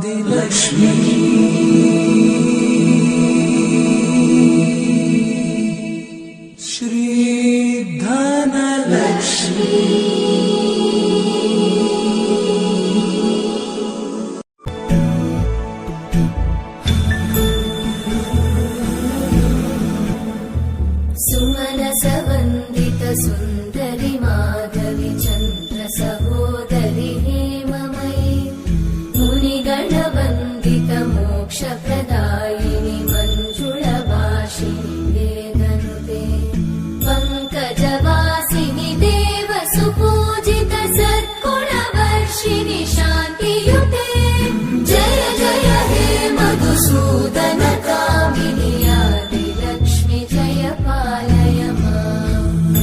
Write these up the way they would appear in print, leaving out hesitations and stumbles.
लक्ष्मी श्री धनलक्ष्मी सुमनस वंदित सुंदरी माधवी चंद्र सहोदरी हेममयी मुनिगण वंदित मोक्ष प्रदायिनी मंजुळ भाषिणी वेदनुते पंकजवासिनी देव सुपूजित सद्गुण वर्षिणी शांतियुते जय जय हे मधुसूदन कामिनी आदि लक्ष्मी जय पालय माम्।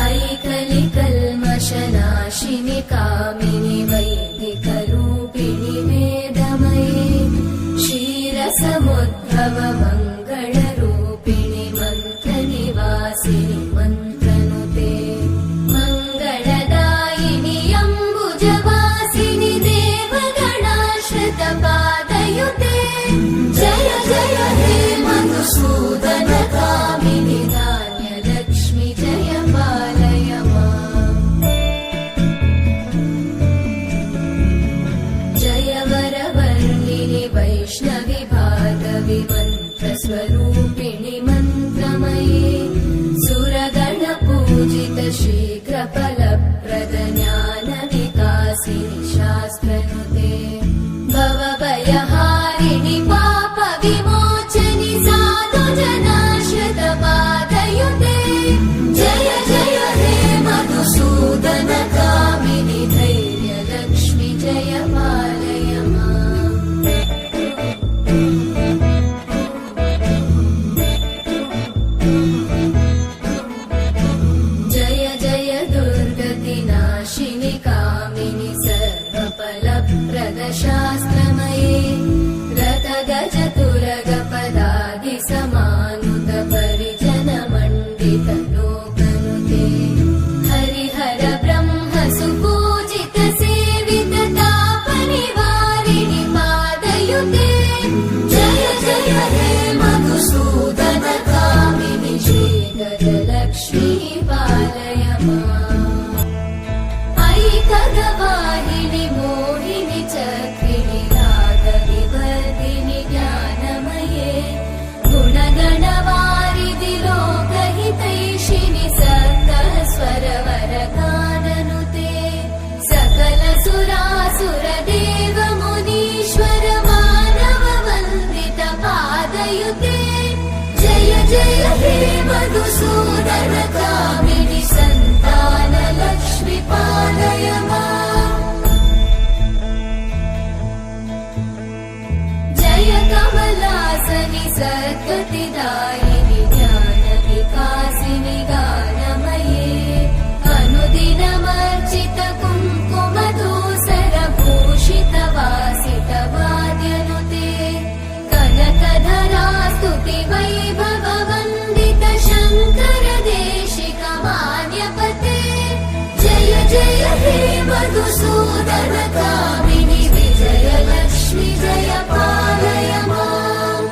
ऐकलि कल्मषनाशिनि कामिनि वैदिकरूपिणि वेदमयी क्षीरसमुद्भव मङ्गलरूपिणि मन्त्रनिवासिनि मन्त्रनुते मङ्गलदायिनि अम्बुजवासिनि देवगणाश्रितपादयुते जय जय हे मधुसूदन कामिनि धान्यलक्ष्मि जय पालय माम्। जय वरवर्णिनि वैष्णवि भार्गवि मन्त्रस्वरूपिणि मन्त्रमयी सुरगणपूजित शीघ्रफलप्रद ज्ञानविकासिनि शास्त्रनुते भवभयहारिणि पापविमोचनि साधुजनाश्रितपादयुते जय जय हे मधुसूदन कामिनि धैर्यलक्ष्मि जय पालय माम्। जय जय दुर्गतिनाशिनि कामिनि सर्वफलप्रद शास्त्रमयी रथगजतुरगपदादि समानुत परिजन मण्डित लोकनुते हरिहर ब्रह्म सुपूजित सेवित तापनिवारिणि पादयुते जय जय हे मधुसूदन कामिनि श्रीगजलक्ष्मी पालय माम्। ऐकगवाहिनि मोहिनि चक्रिणि रागविवर्धिनि ज्ञानमये गुणगणवारिधि लोकहितैषिणि सप्तस्वरवरगाननुते सकल सुरासुर देव मुनीश्वर मानव वन्दित पादयुते जय जय हे मधुसूदन कामिनि सन्तान लक्ष्मि पालय माम्। जय कमलासनि सद्गतिदायिनि ज्ञानविकासिनि गानमये अनुदिनमर्चित कुङ्कुमधूसर भूषित वासित वाद्यनुते कनकधरा स्तुति वैभव वन्दित शङ्कर देशिक मान्यपते जय जय हे मधुसूदन कामिनि विजयलक्ष्मि जय पालय माम्।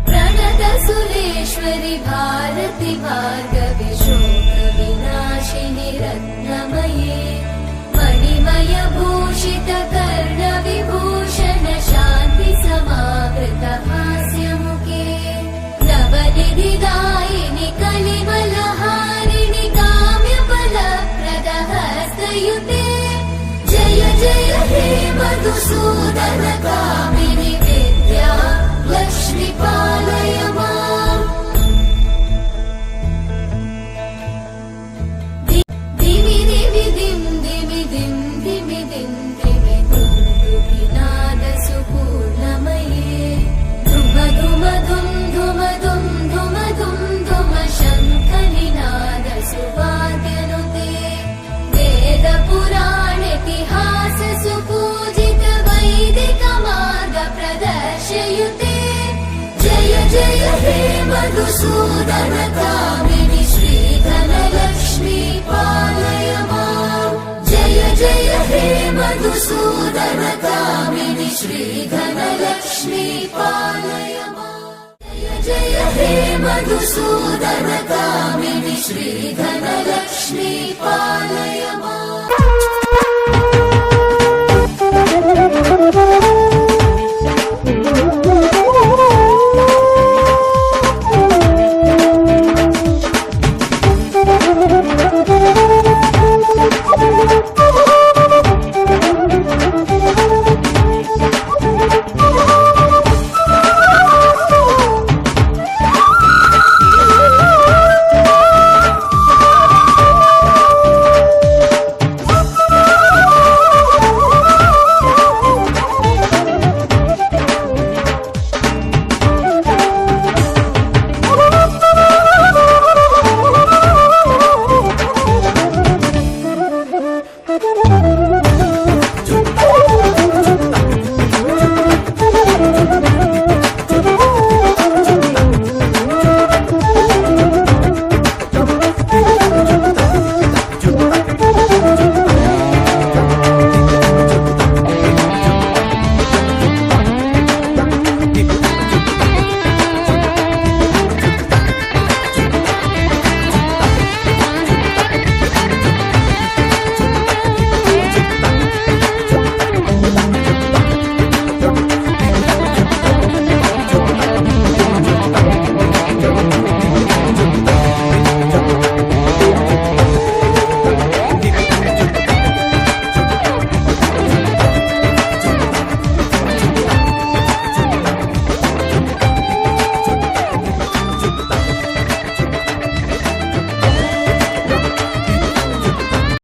प्रणत सुरेश्वरि भारति भार्गवि शोक विनाशिनि रत्नमये मणिमय भूषित कर्ण विभूषण शान्ति समावृत हास्यमुखे नवनिधिदायिनि कलिमलहारिणि काम्यफलप्रद हस्तयुते जय जय हे मधुसूदन कामिनि विद्या लक्ष्मि पालय माम्। धिमि धिमि धिं धिमि धिं धिमि धिं धिमि धुन्दुभिनाद सुपूर्णमये धुम धुम धुं धुम धुं धुम धुं धुम शङ्खनिनाद सुवाद्यनुते वेद पुराणेतिहास सुपूजित वैदिक मार्ग प्रदर्शयुते जय मधुसूदन कामिनि श्रीधनलक्ष्मी पालय माम् जय जय हे मधुसूदन कामिनि श्रीधनलक्ष्मी पालय माम् जय जय हे मधुसूदन कामिनि श्रीधनलक्ष्मी पालय माम्